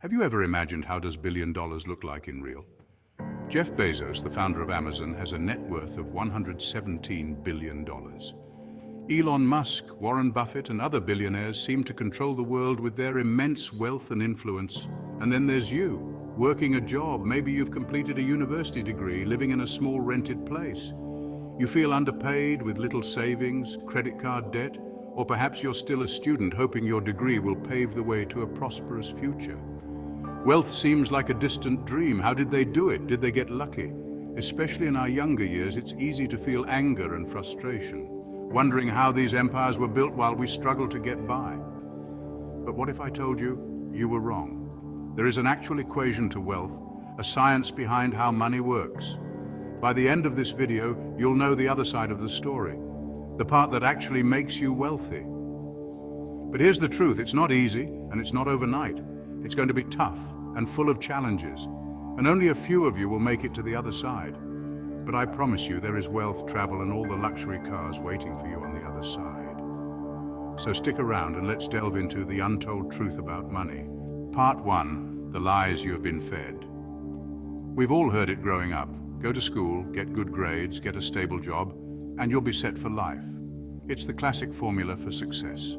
Have you ever imagined how does $1 billion look like in real? Jeff Bezos, the founder of Amazon, has a net worth of $117 billion. Elon Musk, Warren Buffett, and other billionaires seem to control the world with their immense wealth and influence. And then there's you, working a job. Maybe you've completed a university degree, living in a small rented place. You feel underpaid with little savings, credit card debt, or perhaps you're still a student hoping your degree will pave the way to a prosperous future. Wealth seems like a distant dream. How did they do it? Did they get lucky? Especially in our younger years, it's easy to feel anger and frustration, wondering how these empires were built while we struggle to get by. But what if I told you, you were wrong? There is an actual equation to wealth, a science behind how money works. By the end of this video, you'll know the other side of the story, the part that actually makes you wealthy. But here's the truth, it's not easy and it's not overnight. It's going to be tough and full of challenges, and only a few of you will make it to the other side. But I promise you there is wealth, travel, and all the luxury cars waiting for you on the other side. So stick around and let's delve into the untold truth about money. Part 1, the lies you have been fed. We've all heard it growing up. Go to school, get good grades, get a stable job, and you'll be set for life. It's the classic formula for success.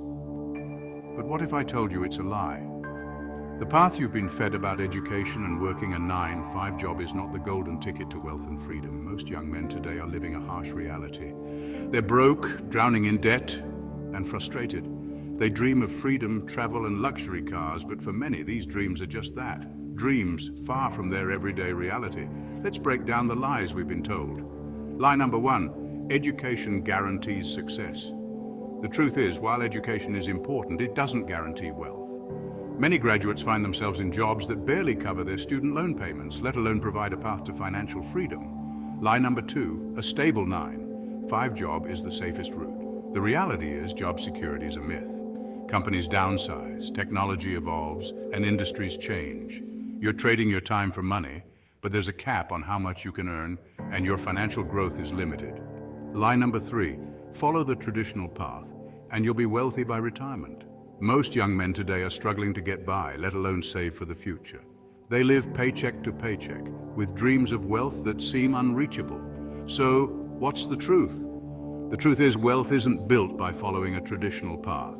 But what if I told you it's a lie? The path you've been fed about education and working a 9-to-5 job is not the golden ticket to wealth and freedom. Most young men today are living a harsh reality. They're broke, drowning in debt, and frustrated. They dream of freedom, travel, and luxury cars, but for many, these dreams are just that. Dreams far from their everyday reality. Let's break down the lies we've been told. Lie number 1, education guarantees success. The truth is, while education is important, it doesn't guarantee wealth. Many graduates find themselves in jobs that barely cover their student loan payments, let alone provide a path to financial freedom. Lie number 2, a stable 9-to-5 job is the safest route. The reality is job security is a myth. Companies downsize, technology evolves, and industries change. You're trading your time for money, but there's a cap on how much you can earn, and your financial growth is limited. Lie number 3, follow the traditional path, and you'll be wealthy by retirement. Most young men today are struggling to get by, let alone save for the future. They live paycheck to paycheck, with dreams of wealth that seem unreachable. So, what's the truth? The truth is, wealth isn't built by following a traditional path.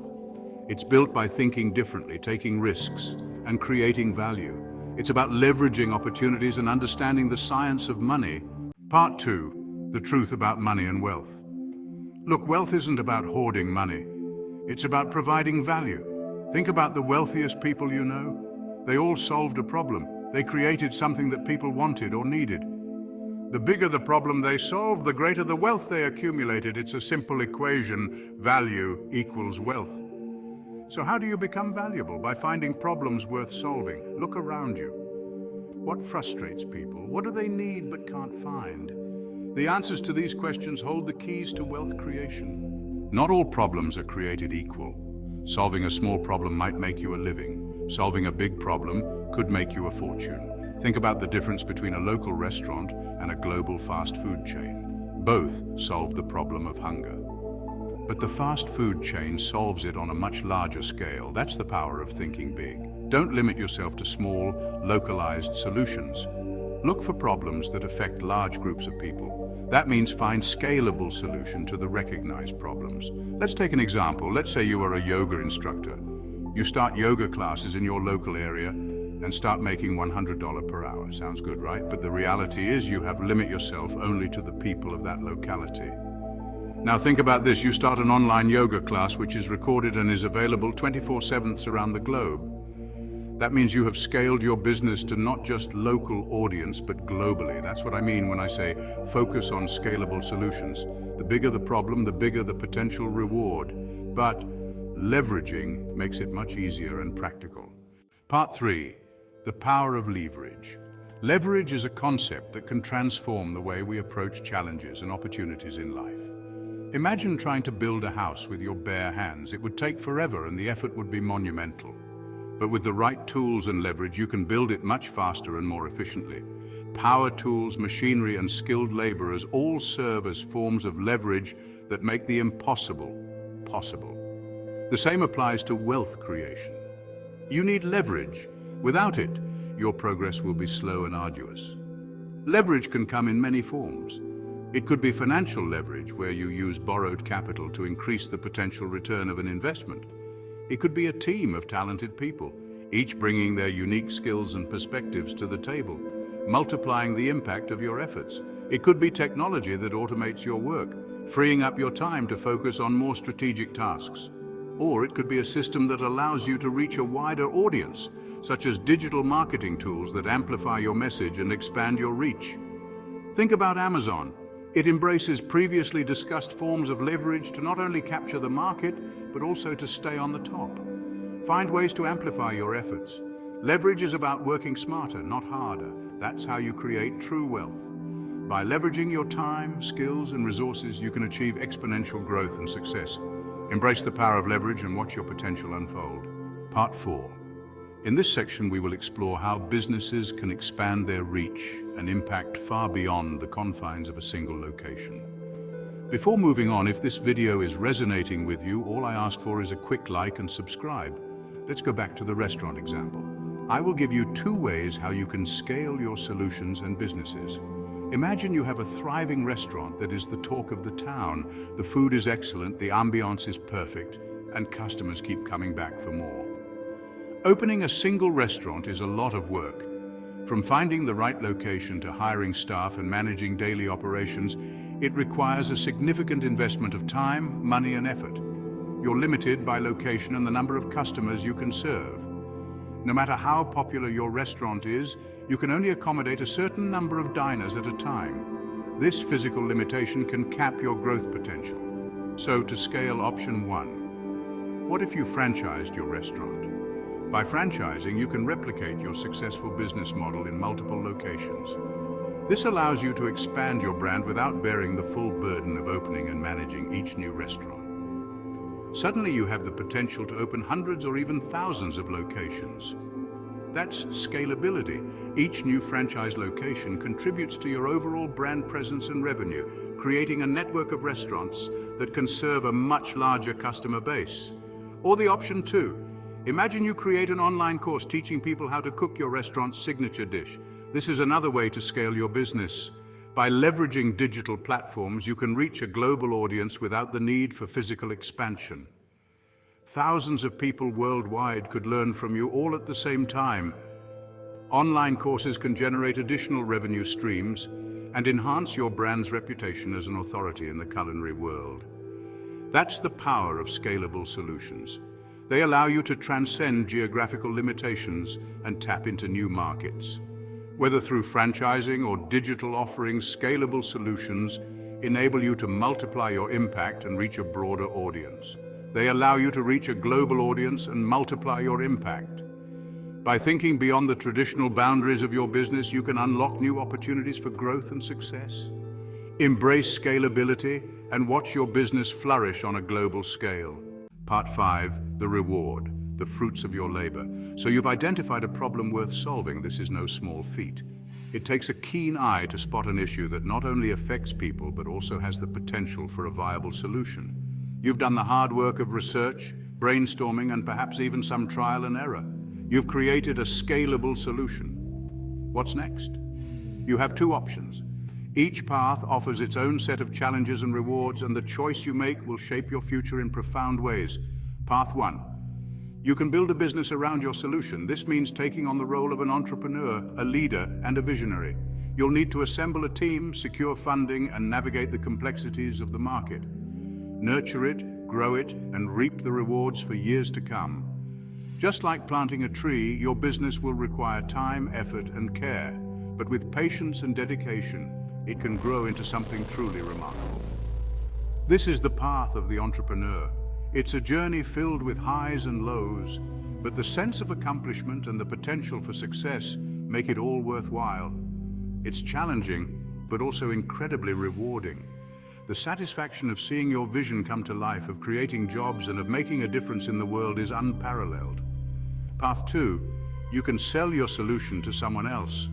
It's built by thinking differently, taking risks, and creating value. It's about leveraging opportunities and understanding the science of money. Part 2, the truth about money and wealth. Look, wealth isn't about hoarding money. It's about providing value. Think about the wealthiest people you know. They all solved a problem. They created something that people wanted or needed. The bigger the problem they solved, the greater the wealth they accumulated. It's a simple equation, value equals wealth. So how do you become valuable? By finding problems worth solving. Look around you. What frustrates people? What do they need but can't find? The answers to these questions hold the keys to wealth creation. Not all problems are created equal. Solving a small problem might make you a living. Solving a big problem could make you a fortune. Think about the difference between a local restaurant and a global fast food chain. Both solve the problem of hunger. But the fast food chain solves it on a much larger scale. That's the power of thinking big. Don't limit yourself to small, localized solutions. Look for problems that affect large groups of people. That means find scalable solution to the recognized problems. Let's take an example. Let's say you are a yoga instructor. You start yoga classes in your local area and start making $100 per hour. Sounds good, right? But the reality is you have limit yourself only to the people of that locality. Now think about this. You start an online yoga class which is recorded and is available 24/7 around the globe. That means you have scaled your business to not just local audience, but globally. That's what I mean when I say focus on scalable solutions. The bigger the problem, the bigger the potential reward. But leveraging makes it much easier and practical. Part 3, the power of leverage. Leverage is a concept that can transform the way we approach challenges and opportunities in life. Imagine trying to build a house with your bare hands. It would take forever and the effort would be monumental. But with the right tools and leverage, you can build it much faster and more efficiently. Power tools, machinery, and skilled laborers all serve as forms of leverage that make the impossible possible. The same applies to wealth creation. You need leverage, Without it, your progress will be slow and arduous. Leverage can come in many forms. It could be financial leverage, where you use borrowed capital to increase the potential return of an investment. It could be a team of talented people, each bringing their unique skills and perspectives to the table, multiplying the impact of your efforts. It could be technology that automates your work, freeing up your time to focus on more strategic tasks. Or it could be a system that allows you to reach a wider audience, such as digital marketing tools that amplify your message and expand your reach. Think about Amazon. It embraces previously discussed forms of leverage to not only capture the market, but also to stay on the top. Find ways to amplify your efforts. Leverage is about working smarter, not harder. That's how you create true wealth. By leveraging your time, skills, and resources, you can achieve exponential growth and success. Embrace the power of leverage and watch your potential unfold. Part 4. In this section, we will explore how businesses can expand their reach and impact far beyond the confines of a single location. Before moving on, if this video is resonating with you, all I ask for is a quick like and subscribe. Let's go back to the restaurant example. I will give you 2 ways how you can scale your solutions and businesses. Imagine you have a thriving restaurant that is the talk of the town. The food is excellent, the ambiance is perfect, and customers keep coming back for more. Opening a single restaurant is a lot of work. From finding the right location to hiring staff and managing daily operations, it requires a significant investment of time, money, and effort. You're limited by location and the number of customers you can serve. No matter how popular your restaurant is, you can only accommodate a certain number of diners at a time. This physical limitation can cap your growth potential. So to scale, option 1. What if you franchised your restaurant? By franchising, you can replicate your successful business model in multiple locations. This allows you to expand your brand without bearing the full burden of opening and managing each new restaurant. Suddenly you have the potential to open hundreds or even thousands of locations. That's scalability. Each new franchise location contributes to your overall brand presence and revenue, creating a network of restaurants that can serve a much larger customer base. Or the option 2. Imagine you create an online course teaching people how to cook your restaurant's signature dish. This is another way to scale your business. By leveraging digital platforms, you can reach a global audience without the need for physical expansion. Thousands of people worldwide could learn from you all at the same time. Online courses can generate additional revenue streams and enhance your brand's reputation as an authority in the culinary world. That's the power of scalable solutions. They allow you to transcend geographical limitations and tap into new markets. Whether through franchising or digital offerings, scalable solutions enable you to multiply your impact and reach a broader audience. They allow you to reach a global audience and multiply your impact. By thinking beyond the traditional boundaries of your business, you can unlock new opportunities for growth and success. Embrace scalability and watch your business flourish on a global scale. Part 5, the reward, the fruits of your labor. So you've identified a problem worth solving. This is no small feat. It takes a keen eye to spot an issue that not only affects people, but also has the potential for a viable solution. You've done the hard work of research, brainstorming, and perhaps even some trial and error. You've created a scalable solution. What's next? You have 2 options. Each path offers its own set of challenges and rewards, and the choice you make will shape your future in profound ways. Path 1. You can build a business around your solution. This means taking on the role of an entrepreneur, a leader, and a visionary. You'll need to assemble a team, secure funding, and navigate the complexities of the market. Nurture it, grow it, and reap the rewards for years to come. Just like planting a tree, your business will require time, effort, and care. But with patience and dedication, it can grow into something truly remarkable. This is the path of the entrepreneur. It's a journey filled with highs and lows, but the sense of accomplishment and the potential for success make it all worthwhile. It's challenging, but also incredibly rewarding. The satisfaction of seeing your vision come to life, of creating jobs and of making a difference in the world is unparalleled. Path 2, you can sell your solution to someone else.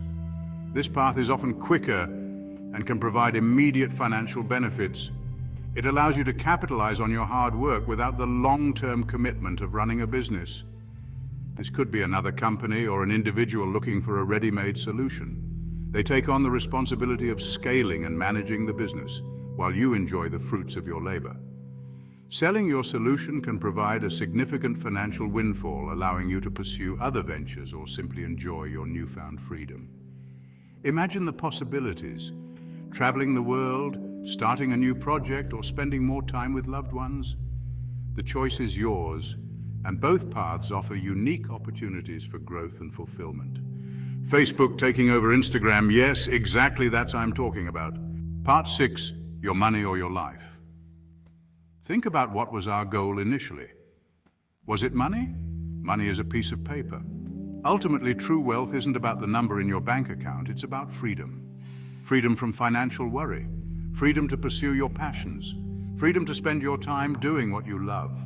This path is often quicker and can provide immediate financial benefits. It allows you to capitalize on your hard work without the long-term commitment of running a business. This could be another company or an individual looking for a ready-made solution. They take on the responsibility of scaling and managing the business, while you enjoy the fruits of your labor. Selling your solution can provide a significant financial windfall, allowing you to pursue other ventures or simply enjoy your newfound freedom. Imagine the possibilities: traveling the world, starting a new project, or spending more time with loved ones. The choice is yours, and both paths offer unique opportunities for growth and fulfillment. Facebook taking over Instagram. Yes, exactly, that's what I'm talking about. Part 6, your money or your life. Think about what was our goal initially. Was it money? Money is a piece of paper. Ultimately, true wealth isn't about the number in your bank account, it's about freedom. Freedom from financial worry. Freedom to pursue your passions. Freedom to spend your time doing what you love.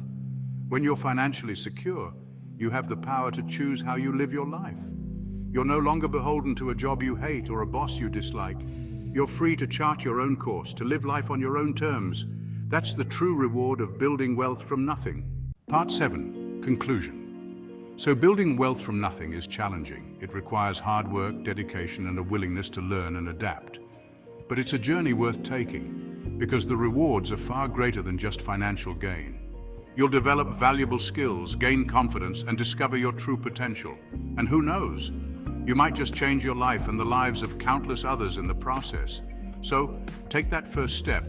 When you're financially secure, you have the power to choose how you live your life. You're no longer beholden to a job you hate or a boss you dislike. You're free to chart your own course, to live life on your own terms. That's the true reward of building wealth from nothing. Part 7, conclusion. So building wealth from nothing is challenging. It requires hard work, dedication, and a willingness to learn and adapt. But it's a journey worth taking, because the rewards are far greater than just financial gain. You'll develop valuable skills, gain confidence, and discover your true potential. And who knows? You might just change your life and the lives of countless others in the process. So, take that first step.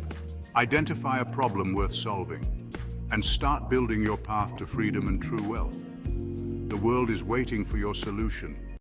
Identify a problem worth solving, and start building your path to freedom and true wealth. The world is waiting for your solution.